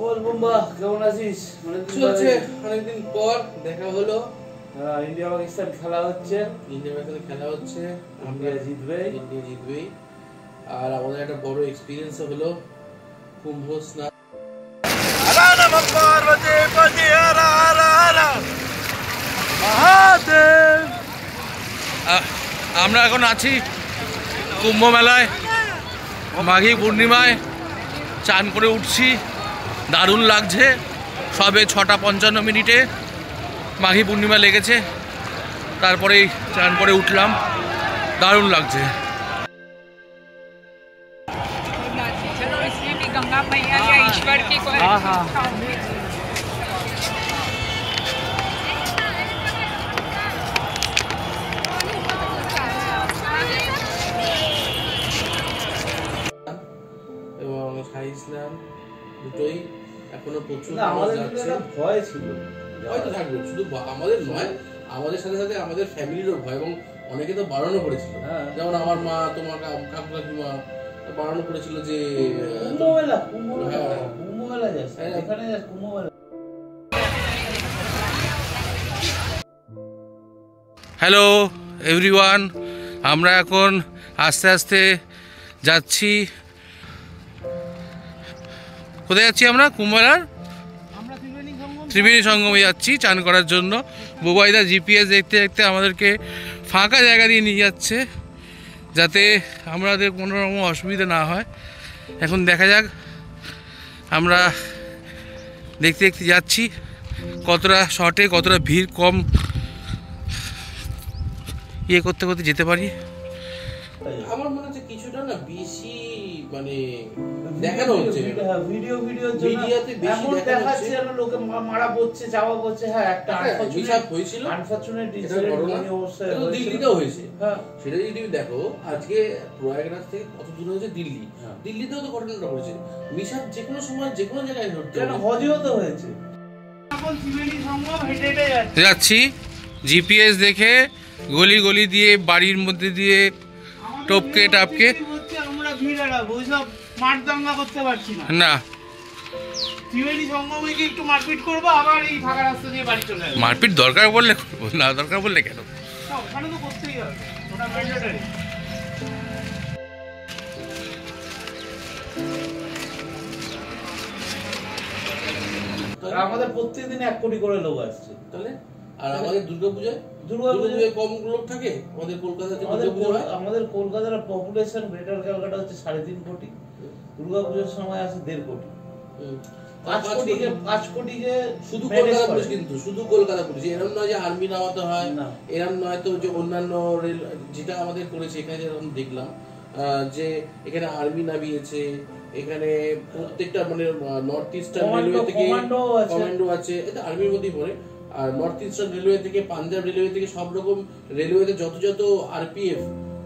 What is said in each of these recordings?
বল বুম্বা, কেমন আছিস? চলছে, অনেকদিন পর দেখা হলো। ইন্ডিয়া পাকিস্তান খেলা হচ্ছে। ইন্ডিয়া পাকিস্তান খেলা হচ্ছে, ইন্ডিয়া জিতবে। ইন্ডিয়া জিতবেই। আর আমাদের একটা বড় এক্সপিরিয়েন্স হলো কুম্ভ স্নান। আমরা এখন আছি কুম্ভ মেলায়, মাঘী পূর্ণিমায় চান করে উঠছি। দারুণ লাগছে। সবে 6:55 মাঘী পূর্ণিমা লেগেছে, তারপরেই চান করে উঠলাম। দারুণ লাগছে। এবং শাহী স্নান দুটোই এখনো প্রচুর ভয় ছিল, হয়তো থাকবে। শুধু আমাদের নয়, আমাদের সাথে সাথে আমাদের ফ্যামিলিরও ভয়, এবং অনেকে তো বারণও করেছিল। যেমন আমার মা, তোমার কাকু কাকিমা বারণও করেছিল যে হ্যালো এভরিওয়ান, আমরা এখন আস্তে আস্তে যাচ্ছি। কোথায় যাচ্ছি আমরা? কুম্ভমেলার ত্রিবেণী সঙ্গমে যাচ্ছি চান করার জন্য। বুবাইদা জিপিএস দেখতে দেখতে আমাদেরকে ফাঁকা জায়গা দিয়ে নিয়ে যাচ্ছে, যাতে আমাদের কোনো রকম অসুবিধা না হয়। এখন দেখা যাক, আমরা দেখতে দেখতে যাচ্ছি কতটা শর্টে, কতটা ভিড় কম ইয়ে করতে করতে যেতে পারি। আমার মনে হচ্ছে কিছুটা না বেশি মানে দেখানো হচ্ছে, ভিডিওতে বেশি দেখাচ্ছে, যেন লোকে মারা পড়ছে, চাওয়া পড়ছে। হ্যাঁ, একটা হিসাব হয়েছিল, দিল্লিতেও হয়েছে। সেটা যদি তুমি দেখো, আজকে প্রয়াগরাজ থেকে কত দূরে হয়েছে দিল্লি, দিল্লিতেও তো ঘটনাটা হয়েছে। মিশাব যে কোনো সময় যে কোনো জায়গায় ঘটতে পারে। হজেও তো হয়েছে। যাচ্ছি জিপিএস দেখে, গলি গলি দিয়ে, বাড়ির মধ্যে দিয়ে, টপকে টাপকে। না, মারপিট দরকার বললে করবো, না দরকার বললে কেন? আমাদের প্রত্যেকদিন 1 কোটি করে লোক আসছে। তাহলে আর আমাদের দুর্গাপূজায় কম লোক থাকে। আমাদের কলকাতাতে আমাদের কলকাতার পপুলেশন, গ্রেটার ক্যালকাটা হচ্ছে 3.5 কোটি। দুর্গাপূজার সময় আসে 1.5 কোটি। 5 কোটিকে শুধু কলকাতা পুলিশ, কিন্তু শুধু কলকাতা পুলিশ। এরকম নয় যে আর্মি নামাতে হয়, এরকম নয় তো যে অন্যান্য রেল যেটা আমাদের করেছে। এখানে যেরকম দেখলাম যে এখানে আর্মি নামিয়েছে, এখানে প্রত্যেকটা মানে নর্থ ইস্টার্ন রেলওয়ে থেকে কমান্ডো আছে, এটা আর্মির মধ্যেই পড়ে। আর নর্থ ইস্টার্ন রেলওয়ে থেকে, পাঞ্জাব রেলওয়ে থেকে, সব রকম রেলওয়েতে যত যত আরপিএফ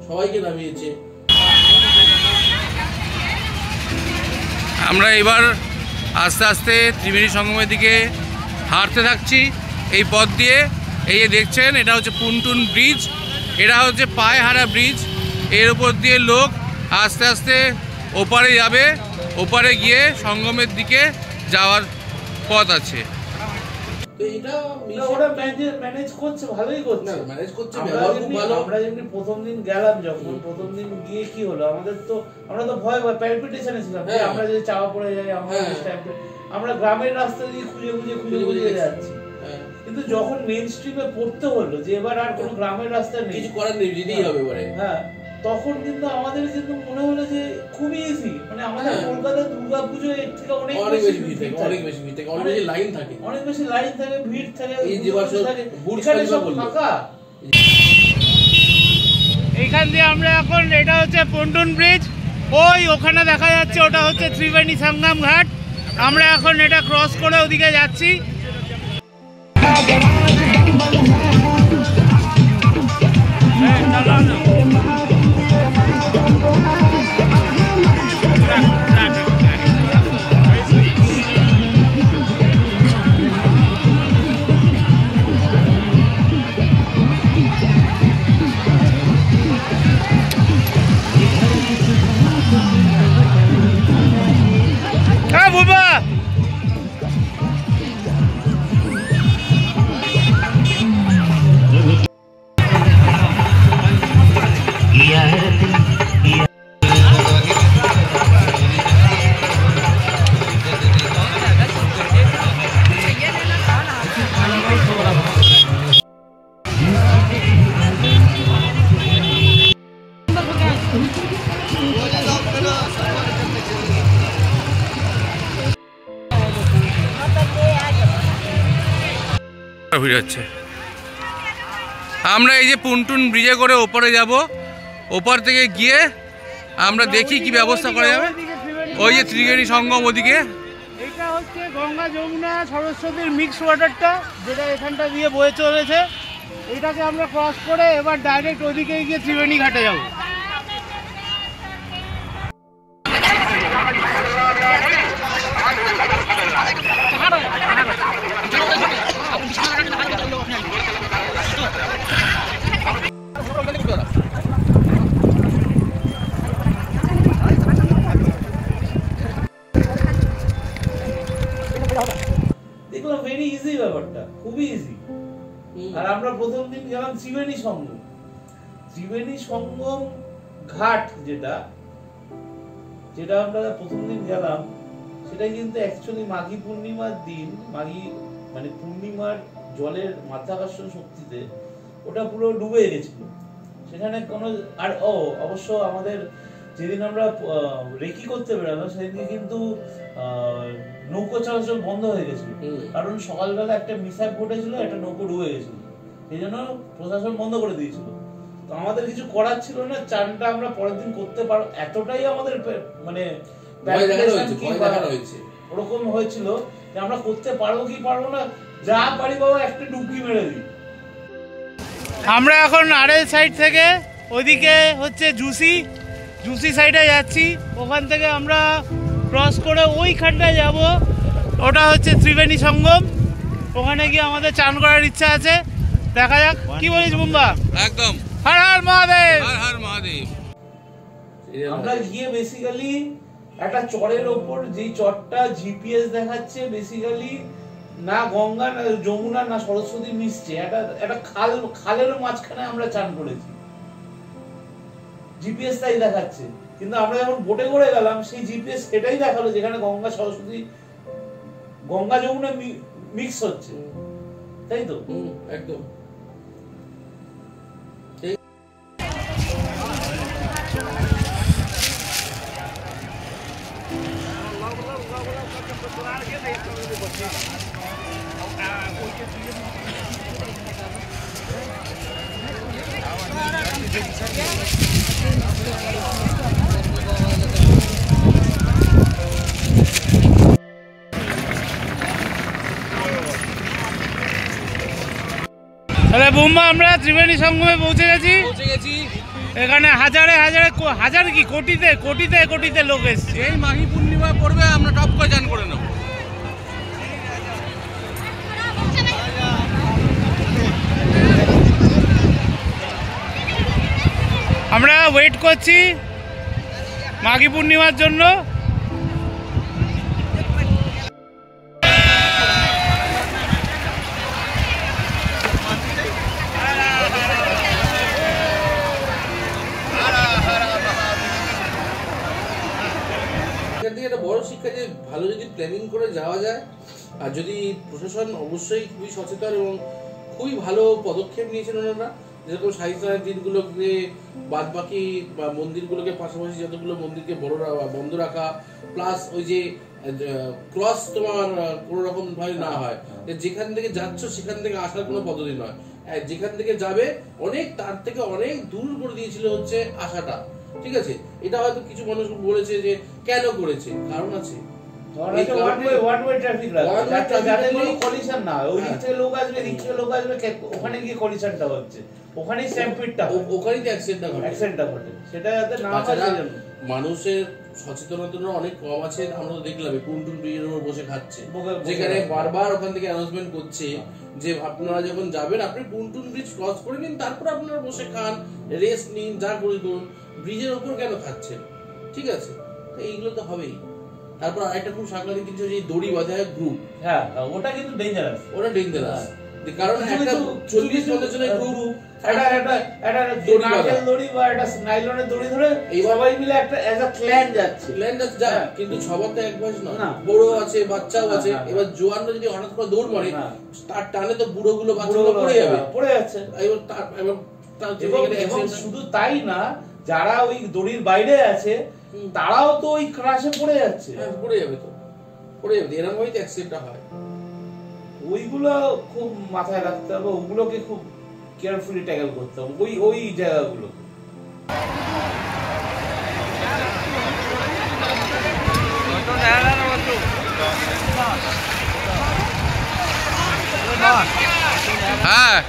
সবাইকে নামিয়েছে। আমরা এবার আস্তে আস্তে ত্রিবেণী সঙ্গমের দিকে হাঁটতে থাকছি এই পথ দিয়ে। এই যে দেখছেন, এটা হচ্ছে পুনটুন ব্রিজ, এটা হচ্ছে পায়হারা ব্রিজ। এর উপর দিয়ে লোক আস্তে আস্তে ওপারে যাবে, ওপারে গিয়ে সঙ্গমের দিকে যাওয়ার পথ আছে। প্রথম দিন গেলাম, যখন প্রথম দিন গিয়ে কি হলো, আমাদের তো আমরা তো ভয় প্যালপিটেশনে ছিলাম। আমরা যদি চাওয়া পড়ে যাই, আমরা গ্রামের রাস্তা দিয়ে খুঁজে খুঁজে যাচ্ছি। কিন্তু যখন মেইন স্ট্রিমে পড়তে হলো যে এবার আর কোনো গ্রামের রাস্তা নেই, কিছু করার নেই, যেতেই হবে এবারে। হ্যাঁ, তখন কিন্তু আমাদের কিন্তু মনে হলো যে খুবই ইজি। মানে আমাদের কলকাতা দুর্গাপুজো এর থেকে অনেক বেশি ভিড় থাকে, অনেক বেশি লাইন থাকে, ভিড় থাকে। এই যে বছর সব ফাঁকা। এইখান দিয়ে আমরা এখন, এটা হচ্ছে পন্টুন ব্রিজ, ওই ওখানে দেখা যাচ্ছে, ওটা হচ্ছে ত্রিবেণী সঙ্গম ঘাট। আমরা এখন এটা ক্রস করে ওদিকে যাচ্ছি। বুবা ভিড় হচ্ছে। আমরা এই যে পুনটুন ব্রিজে করে ওপরে যাব, ওপর থেকে গিয়ে আমরা দেখি কি ব্যবস্থা করা যাবে। ওই যে ত্রিবেণী সঙ্গম ওদিকে, এটা হচ্ছে গঙ্গা যমুনা সরস্বতীর মিক্স ওয়াটারটা যেটা এখানটা দিয়ে বয়ে চলেছে। এটাকে আমরা ক্রস করে এবার ডাইরেক্ট ওদিকে গিয়ে ত্রিবেণী ঘাটে যাব। দেখলাম ভেরি ইজি, ব্যাপারটা খুবই ইজি। আর আমরা প্রথম দিন গেলাম ত্রিবেণী সঙ্গম। ত্রিবেণী সঙ্গম ঘাট যেটা আমরা প্রথম দিন গেলাম, সেটা কিন্তু অ্যাকচুয়ালি মাঘী পূর্ণিমার দিন, মানে পূর্ণিমার জলের মাধ্যাকর্ষণ শক্তিতে ওটা পুরো ডুবে গেছিল। সেখানে কোনো আর অবশ্য আমাদের যেদিন আমরা রেকি করতে বেরোলাম সেদিনকে কিন্তু নৌকো চলাচল বন্ধ হয়ে গেছিল, কারণ সকালবেলা একটা মিসহ্যাপ ঘটেছিল, একটা নৌকো ডুবে গেছিল, সেই জন্য প্রশাসন বন্ধ করে দিয়েছিল। তো আমাদের কিছু করার ছিল না, চানটা আমরা পরের দিন করতে পারবো, এতটাই আমাদের মানে ওরকম হয়েছিল যে আমরা করতে পারবো কি পারবো না, যা পারি বাবা একটা ডুবকি মেরে দিই। আমরা এখন আড়াই সাইড থেকে ওইদিকে হচ্ছে জুসি সাইডে যাচ্ছি। ওখান থেকে আমরা ক্রস করে ওইখানটায় যাব, ওটা হচ্ছে ত্রিবেণী সঙ্গম। ওখানে গিয়ে আমাদের চান করার ইচ্ছা আছে, দেখা যাক। কি বলিস বুম্বা? একদম হর হর মহাদেব, হর হর মহাদেব। আমরা গিয়ে বেসিক্যালি একটা চরের ওপর, যেই চরটা জিপিএস দেখাচ্ছে বেসিক্যালি না গঙ্গা না যমুনা না সরস্বতী মিশছে, একটা খালের মাঝখানে আমরা চান করেছি, জিপিএস তাই দেখাচ্ছে। কিন্তু আমরা যখন বোটে করে গেলাম সেই জিপিএস সেটাই দেখালো যেখানে গঙ্গা সরস্বতী গঙ্গা যমুনা মিক্স হচ্ছে, তাই তো? একদম তাহলে বুম্বা আমরা ত্রিবেণী সঙ্গমে পৌঁছে গেছি। এখানে হাজার কি কোটিতে লোক এসছে। এই মাঘী পূর্ণিমা পড়বে, আমরা টপ করে চান করে নেব। আমরা ওয়েট করছি মাঘী পূর্ণিমার জন্য। একটা বড় শিক্ষা যে ভালো যদি প্ল্যানিং করে যাওয়া যায়, আর যদি প্রশাসন অবশ্যই খুবই সচেতন এবং খুবই ভালো পদক্ষেপ নিয়েছেন ওনারা, যেরকম সাহিত্যায়নের দিনগুলোকে বাদ বাকি মন্দিরগুলোকে পাশাপাশি যতগুলো মন্দিরকে বন্ধ রাখা, প্লাস ওই যে ক্রস তোমার কোনো রকম ভাবে না হয়, যেখান থেকে যাচ্ছ সেখান থেকে আসার কোনো পদ্ধতি নয়, যেখান থেকে যাবে অনেক তার থেকে অনেক দূর করে দিয়েছিল হচ্ছে আসাটা। ঠিক আছে, এটা হয়তো কিছু মানুষ বলেছে যে কেন করেছে, কারণ আছে। ওখানে গিয়ে কলিশনটা হচ্ছে, ওখানেই স্ট্যাম্পিডটা, ওখানেই তো অ্যাক্সিডেন্টটা ঘটে। সেটা যাতে না হয়, মানুষের সচেতনতা অনেক কম আছে। আমরা তো দেখলাম পুনটুন ব্রিজের উপর বসে খাচ্ছে, যেখানে বারবার ওখান থেকে অ্যানাউন্সমেন্ট করছে যে আপনারা যখন যাবেন আপনি পুনটুন ব্রিজ ক্রস করে নিন, তারপর আপনারা বসে খান, রেস্ট নিন, যা করে করুন, ব্রিজের উপর কেন খাচ্ছেন? ঠিক আছে, এইগুলো তো হবেই। তারপর আরেকটা খুব সাংঘাতিক কিছু, যে দড়ি বাঁধা গ্রুপ, হ্যাঁ ওটা কিন্তু ডেঞ্জারাস, কারণ একটা 40-50 জনের গ্রুপ কিন্তু সবার তো এক বয়স নয়, বড় আছে, বাচ্চাও আছে। এবার জোয়ানরা যদি হঠাৎ করে দৌড় মারে, তার টানে তো বুড়ো গুলো বাচ্চাগুলো পড়ে যাচ্ছে। শুধু তাই না, যারা ওই দড়ির বাইরে আছে তারাও তো ওই ক্রাশে পড়ে যাচ্ছে। পড়ে যাবে, এরকম ভাবে অ্যাক্সিডেন্টটা হয়। ওইগুলো খুব মাথায় রাখতে হবে, ওগুলোকে খুব কেয়ারফুলি ট্যাকেল করতে হবে, ওই জায়গাগুলো। হ্যাঁ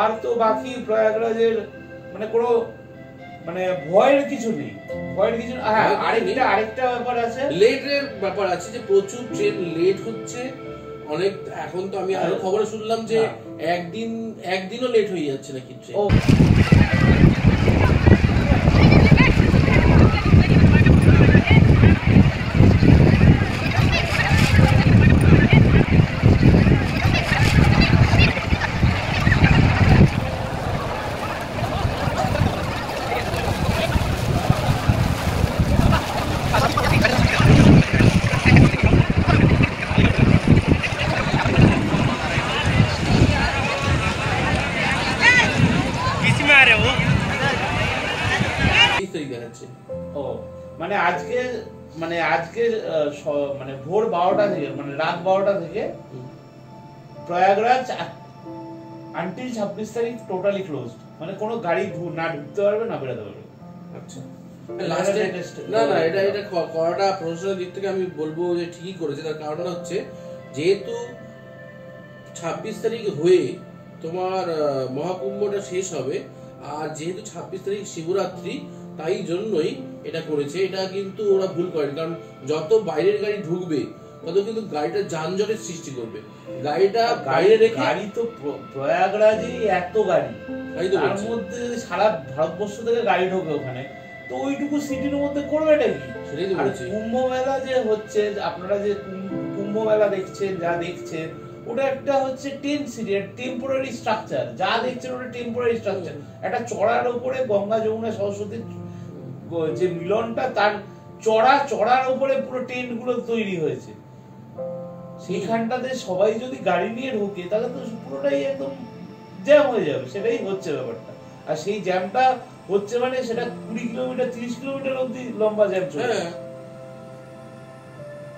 আর তো বাকি প্রয়াগরাজের মানে কোনো মানে ভয়ের কিছু নেই, হ্যাঁ আরেকটা ব্যাপার আছে, লেটের ব্যাপার আছে যে প্রচুর ট্রেন লেট হচ্ছে অনেক। এখন তো আমি আরো খবরে শুনলাম যে একদিনও লেট হয়ে যাচ্ছে নাকি ট্রেন। মানে আজকে মানে ভোর 12টা থেকে মানে রাত 12টা থেকে প্রয়াগরাজ আনটিল 26 তারিখ টোটালি ক্লোজড, মানে কোনো গাড়ি না ঢুকতে পারবে না বেরোতে পারবে। আচ্ছা না এটা করাটা প্রশাসনের দিক থেকে আমি বলবো যে ঠিকই করেছে। তার কারণ হচ্ছে যেহেতু 26 তারিখ হয়ে তোমার মহাকুম্ভটা শেষ হবে, আর যেহেতু 26 তারিখ শিবরাত্রি, তাই জন্যই এটা করেছে। এটা কিন্তু ওরা ভুল করেন, কারণ যত বাইরের গাড়ি ঢুকবে তত কিন্তু গাড়িটা যানজটের সৃষ্টি করবে। গাড়ি তো প্রয়াগরাজে এত গাড়ি, তার মধ্যে সারা ভারতবর্ষ থেকে গাড়ি ঢোকে ওখানে, তো ওইটুকু সিটির মধ্যে করবেটা কি? সেটাই তো বলছি। কুম্ভ মেলা যে হচ্ছে, আপনারা যে কুম্ভ মেলা দেখছেন, যা দেখছেন ওটা একটা হচ্ছে টেম্পোরারি স্ট্রাকচার, যা দেখছেন ওটা টেম্পোরারি স্ট্রাকচার। একটা চড়ার উপরে গঙ্গা যমুনা সরস্বতীর যে মিলনটা, তার চড়ার উপরে পুরো টেন্ট গুলো তৈরি হয়েছে। সেইখানটাতে সবাই যদি গাড়ি নিয়ে ঢোকে তাহলে তো পুরোটাই একদম জ্যাম হয়ে যাবে, সেটাই হচ্ছে ব্যাপারটা। আর সেই জ্যামটা হচ্ছে মানে সেটা 20 কিলোমিটার 30 কিলোমিটার অব্দি লম্বা জ্যাম চলে।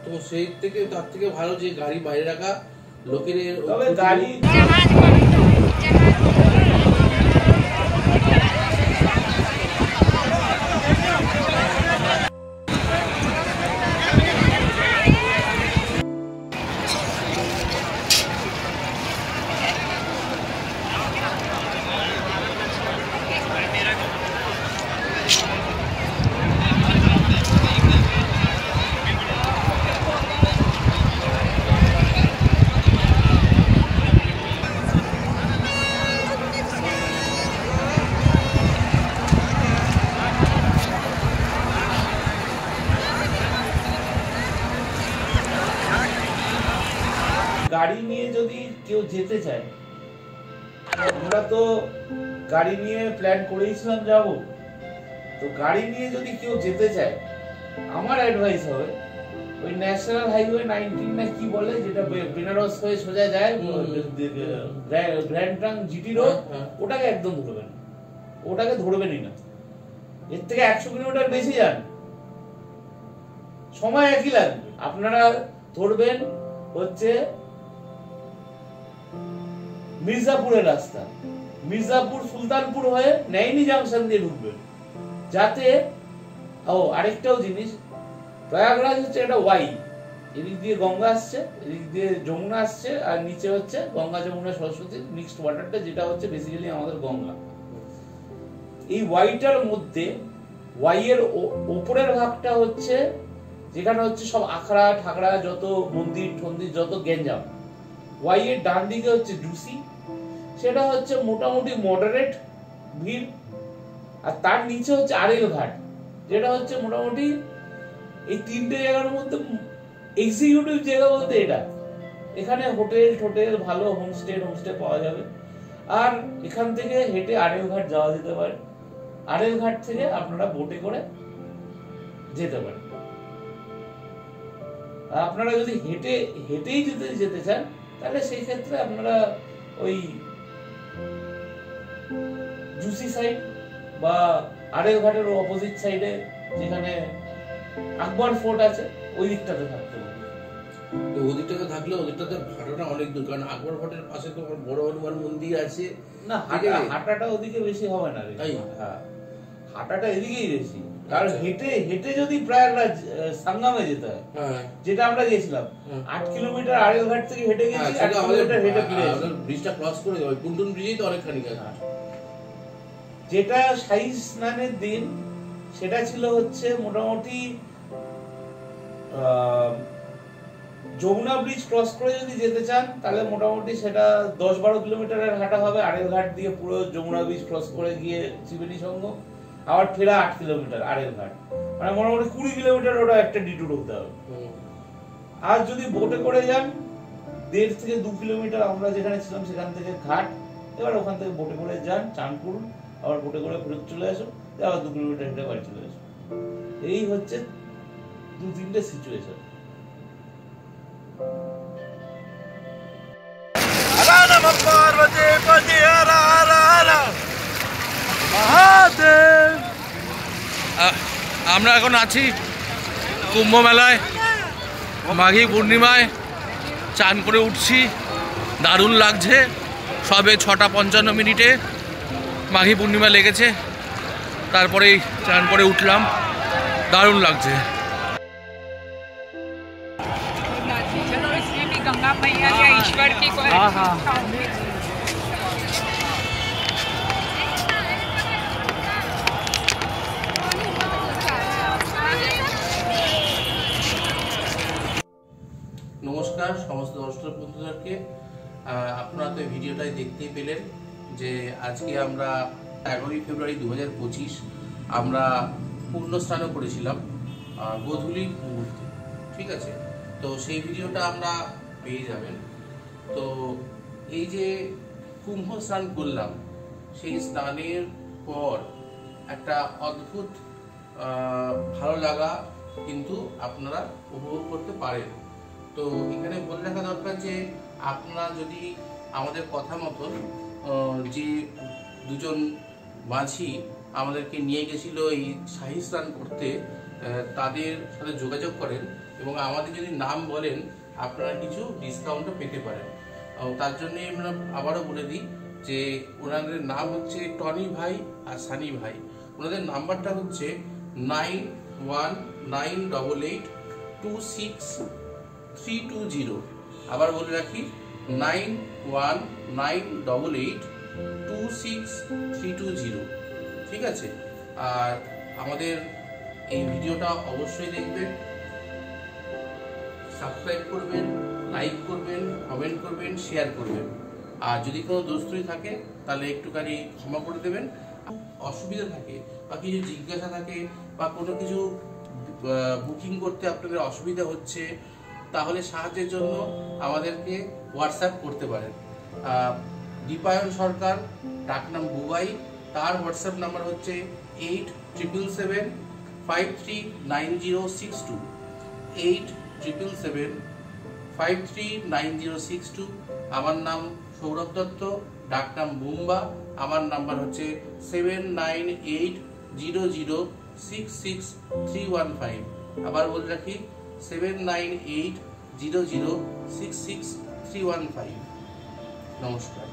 তো সেই থেকে তার থেকে ভালো যে গাড়ি বাইরে রাখা লোকের। তবে গাড়ি গাড়ি নিয়ে যদি কেউ যেতে চায়, আমরা তো গাড়ি নিয়ে প্ল্যান করেইছিলাম যাব, তো গাড়ি নিয়ে যদি কেউ যেতে চায় আমার অ্যাডভাইস হবে ওই ন্যাশনাল হাইওয়ে 19 না কি বলে, যেটা বেনারস হয়ে সোজা যায় গ্র্যান্ড ট্রাঙ্ক জিটি রোড, ওটাকে একদম ধরবেন, ওটাকে ধরবেনই না। এর থেকে 100 কিলোমিটার বেশি যান, সময় একই লাগবে। আপনারা ধরবেন হচ্ছে মির্জাপুরের রাস্তা, মির্জাপুর সুলতানপুর হয়ে নাইনি জাংশন দিয়ে ঢুকবেন, যাতে আরেকটাও জিনিস, প্রয়াগরাজ হচ্ছে একটা ওয়াই, এদিক দিয়ে গঙ্গা আসছে, এদিক দিয়ে যমুনা আসছে, আর নিচে হচ্ছে গঙ্গা যমুনা সরস্বতী মিক্সড ওয়াটারটা, যেটা হচ্ছে বেসিক্যালি আমাদের গঙ্গা। এই ওয়াইটার মধ্যে ওয়াই এর উপরের ভাগটা হচ্ছে যেখানে হচ্ছে সব আখড়া ঠাকড়া, যত মন্দির ঠন্দির, যত গেঞ্জাম। ওয়াই এর ডান দিকে হচ্ছে জুসি, সেটা হচ্ছে মোটামুটি মডারেট ভিড়। আর তার নিচে হচ্ছে আরেল ঘাট, যেটা হচ্ছে মোটামুটি এই তিনটে জায়গার মধ্যে এক্সিকিউটিভ জায়গা বলতে এটা। এখানে হোটেল ভালো হোমস্টে পাওয়া যাবে। আর এখান থেকে হেঁটে আরেল ঘাট যাওয়া যেতে পারে। আরেল ঘাট থেকে আপনারা বোটে করে যেতে পারেন। আপনারা যদি হেঁটেই যেতে চান তাহলে সেই ক্ষেত্রে আপনারা ওই জুসি সাইড বা আরেল ঘাটের অপোজিট সাইডে যেখানে আকবর ফোর্ট আছে ওই দিকটাতে থাকতে পারে। তো ওদিকটাতে থাকলে ওদিকটাতে ভাড়াটা অনেক দূর, কারণ আকবর ফোর্টের পাশে তো বড় হনুমান মন্দির আছে। না, হাঁটাটা ওদিকে বেশি হবে না রে। হ্যাঁ, হাঁটাটা এদিকেই বেশি, কারণ হেঁটে যদি প্রয়াগরাজ সাঙ্গামে যেতে হয়, যেটা আমরা গেছিলাম 8 কিলোমিটার আরেল ঘাট থেকে হেঁটে গেছি, 8 কিলোমিটার হেঁটে ফিরে এসেছি। ব্রিজটা ক্রস করে ওই পুন্টুন ব্রিজেই তো অনেকখানি কাজ। যেটা শাহী স্নানের দিন সেটা ছিল হচ্ছে মোটামুটি যমুনা ব্রিজ ক্রস করে যদি যেতে চান তাহলে মোটামুটি সেটা 10-12 কিলোমিটারের হাঁটা হবে। আরেল ঘাট দিয়ে পুরো যমুনা ব্রিজ ক্রস করে গিয়ে ত্রিবেণী সঙ্গম, আবার ফেরা 8 কিলোমিটার আরেল ঘাট, মানে মোটামুটি 20 কিলোমিটার ওটা একটা ডিটুর হতে হবে। আর যদি বোটে করে যান 1.5 থেকে 2 কিলোমিটার আমরা যেখানে ছিলাম সেখান থেকে ঘাট, এবার ওখান থেকে বোটে করে যান, চান করুন, আবার বোটে করে ফেরত চলে আসুন, আবার 2 কিলোমিটার হেঁটে বাড়ি চলে আসুন। এই হচ্ছে 2-3টে সিচুয়েশন। আমরা এখন আছি কুম্ভ মেলায়, মাঘী পূর্ণিমায় চান করে উঠছি, দারুণ লাগছে। সবে 6:55 মাঘী পূর্ণিমা লেগেছে, তারপরেই চান করে উঠলাম, দারুণ লাগছে। गंगा मैया या ईश्वर की कोई নমস্কার সমস্ত দর্শক বন্ধুদেরকে। আপনারা তো ভিডিওটাই দেখতেই পেলেন যে আজকে আমরা 11 ফেব্রুয়ারি 2025 আমরা পূর্ণ স্নানও করেছিলাম গোধূলির মুহূর্তে, ঠিক আছে। তো সেই ভিডিওটা আমরা পেয়ে যাবেন। তো এই যে কুম্ভ স্নান করলাম, সেই স্নানের পর একটা অদ্ভুত ভালো লাগা কিন্তু আপনারা উপভোগ করতে পারেন। তো এখানে বলে রাখা দরকার যে আপনারা যদি আমাদের কথা মতন যে দুজন মাঝি আমাদেরকে নিয়ে গেছিল এই শাহী স্নান করতে, তাদের সাথে যোগাযোগ করেন এবং আমাদের যদি নাম বলেন আপনারা কিছু ডিসকাউন্টও পেতে পারেন। তার জন্যে আমরা আবারও বলে দিই যে ওনাদের নাম হচ্ছে টনি ভাই আর সানি ভাই। ওনাদের নাম্বারটা হচ্ছে 9198826320। আবার বলে রাখি 9198826320, ঠিক আছে। আর আমাদের এই ভিডিওটা অবশ্যই দেখবেন, সাবস্ক্রাইব করবেন, লাইক করবেন, কমেন্ট করবেন, শেয়ার করবেন। আর যদি কোনো দোষত্রুটি থাকে তাহলে একটুখানি ক্ষমা করে দেবেন। অসুবিধা থাকে বা কিছু জিজ্ঞাসা থাকে বা কোনো কিছু বুকিং করতে আপনাদের অসুবিধা হচ্ছে, তাহলে সাহায্যের জন্য আমাদেরকে হোয়াটসঅ্যাপ করতে পারেন। দীপায়ন সরকার, ডাকনাম বুবাই, তার হোয়াটসঅ্যাপ নাম্বার হচ্ছে 8777539062, 8777539062। আমার নাম সৌরভ দত্ত, ডাকনাম বুম্বা, আমার নাম্বার হচ্ছে 7980066315। আবার বলে রাখি 7980066315। নমস্কার।